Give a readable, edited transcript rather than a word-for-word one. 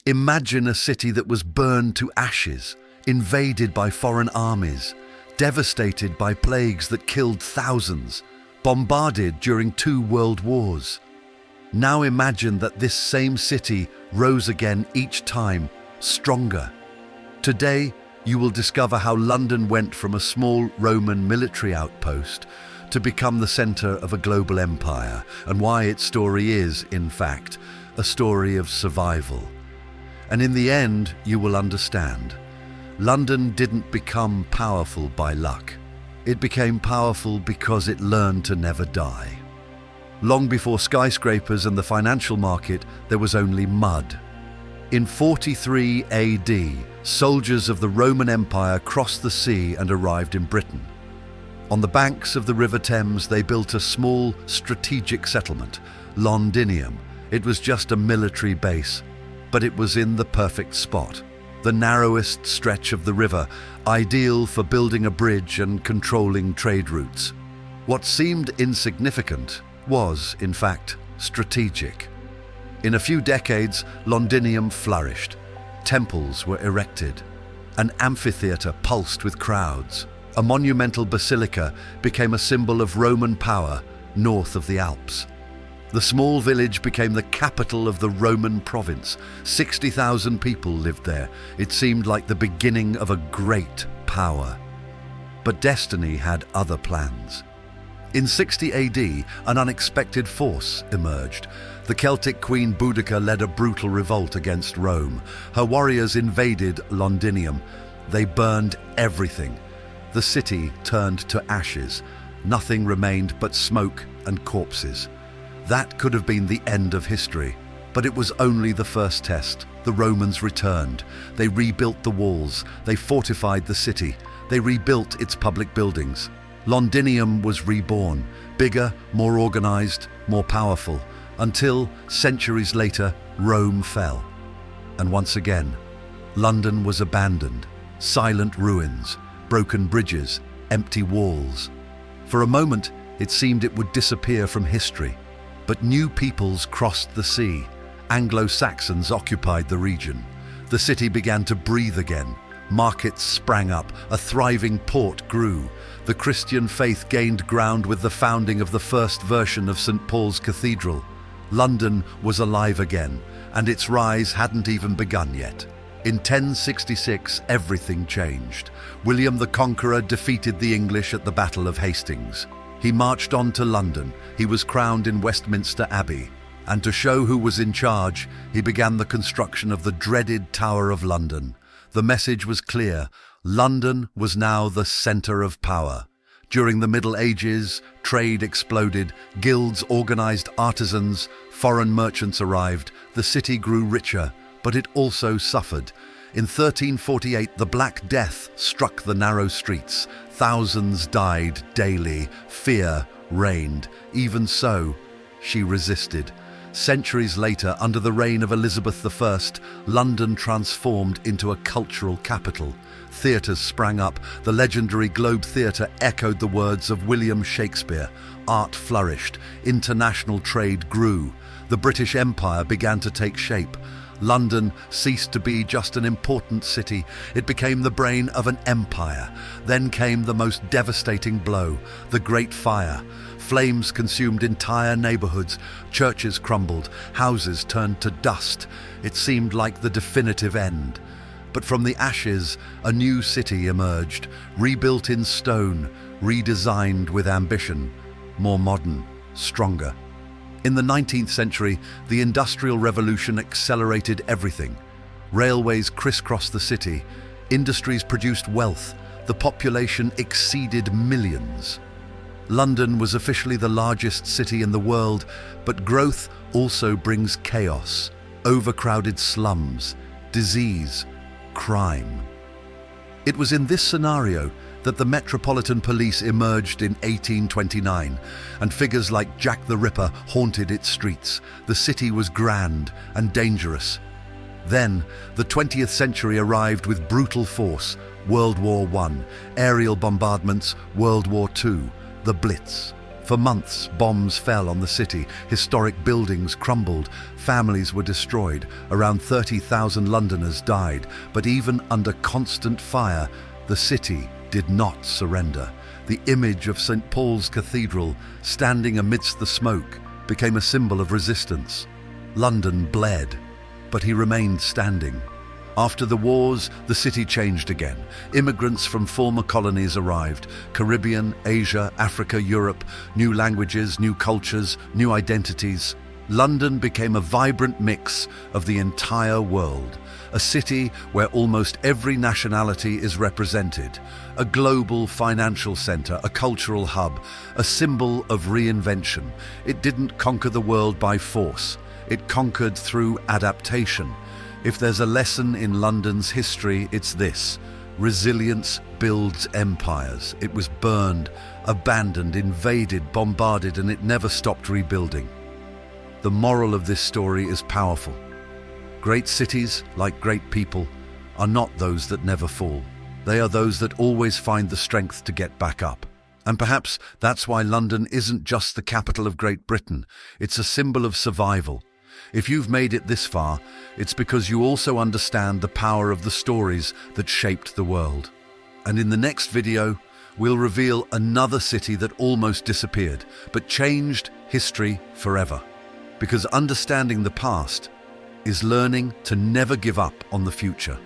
Imagine a city that was burned to ashes, invaded by foreign armies, devastated by plagues that killed thousands, bombarded during 2 world wars. Now imagine that this same city rose again each time, stronger. Today, you will discover how London went from a small Roman military outpost to become the center of a global empire, and why its story is, in fact, a story of survival. And in the end, you will understand. London didn't become powerful by luck. It became powerful because it learned to never die. Long before skyscrapers and the financial market, there was only mud. In 43 AD, soldiers of the Roman Empire crossed the sea and arrived in Britain. On the banks of the River Thames, they built a small strategic settlement, Londinium. It was just a military base, but it was in the perfect spot. The narrowest stretch of the river, ideal for building a bridge and controlling trade routes. What seemed insignificant was, in fact, strategic. In a few decades, Londinium flourished. Temples were erected. An amphitheater pulsed with crowds. A monumental basilica became a symbol of Roman power north of the Alps. The small village became the capital of the Roman province. 60,000 people lived there. It seemed like the beginning of a great power. But destiny had other plans. In 60 AD, an unexpected force emerged. The Celtic queen Boudicca led a brutal revolt against Rome. Her warriors invaded Londinium. They burned everything. The city turned to ashes. Nothing remained but smoke and corpses. That could have been the end of history, but it was only the first test. The Romans returned. They rebuilt the walls. They fortified the city. They rebuilt its public buildings. Londinium was reborn, bigger, more organized, more powerful, until, centuries later, Rome fell. And once again, London was abandoned. Silent ruins, broken bridges, empty walls. For a moment, it seemed it would disappear from history. But new peoples crossed the sea. Anglo-Saxons occupied the region. The city began to breathe again. Markets sprang up. A thriving port grew. The Christian faith gained ground with the founding of the first version of St. Paul's Cathedral. London was alive again, and its rise hadn't even begun yet. In 1066, everything changed. William the Conqueror defeated the English at the Battle of Hastings. He marched on to London. He was crowned in Westminster Abbey. And to show who was in charge, he began the construction of the dreaded Tower of London. The message was clear. London was now the center of power. During the Middle Ages, trade exploded, guilds organized artisans, foreign merchants arrived. The city grew richer, but it also suffered. In 1348, the Black Death struck the narrow streets. Thousands died daily. Fear reigned. Even so, she resisted. Centuries later, under the reign of Elizabeth I, London transformed into a cultural capital. Theatres sprang up. The legendary Globe Theatre echoed the words of William Shakespeare. Art flourished. International trade grew. The British Empire began to take shape. London ceased to be just an important city. It became the brain of an empire. Then came the most devastating blow, the Great Fire. Flames consumed entire neighborhoods. Churches crumbled. Houses turned to dust. It seemed like the definitive end. But from the ashes, a new city emerged, rebuilt in stone, redesigned with ambition, more modern, stronger. In the 19th century, the Industrial Revolution accelerated everything. Railways crisscrossed the city. Industries produced wealth. The population exceeded millions. London was officially the largest city in the world, but growth also brings chaos, overcrowded slums, disease, crime. It was in this scenario that the Metropolitan Police emerged in 1829, and figures like Jack the Ripper haunted its streets. The city was grand and dangerous. Then, the 20th century arrived with brutal force. World War I, aerial bombardments, World War II, the Blitz. For months, bombs fell on the city, historic buildings crumbled, families were destroyed, around 30,000 Londoners died, but even under constant fire, the city did not surrender. The image of St. Paul's Cathedral, standing amidst the smoke, became a symbol of resistance. London bled, but he remained standing. After the wars, the city changed again. Immigrants from former colonies arrived. Caribbean, Asia, Africa, Europe, new languages, new cultures, new identities. London became a vibrant mix of the entire world. A city where almost every nationality is represented. A global financial center, a cultural hub, a symbol of reinvention. It didn't conquer the world by force. It conquered through adaptation. If there's a lesson in London's history, it's this: resilience builds empires. It was burned, abandoned, invaded, bombarded, and it never stopped rebuilding. The moral of this story is powerful. Great cities, like great people, are not those that never fall. They are those that always find the strength to get back up. And perhaps that's why London isn't just the capital of Great Britain. It's a symbol of survival. If you've made it this far, it's because you also understand the power of the stories that shaped the world. And in the next video, we'll reveal another city that almost disappeared, but changed history forever. Because understanding the past is learning to never give up on the future.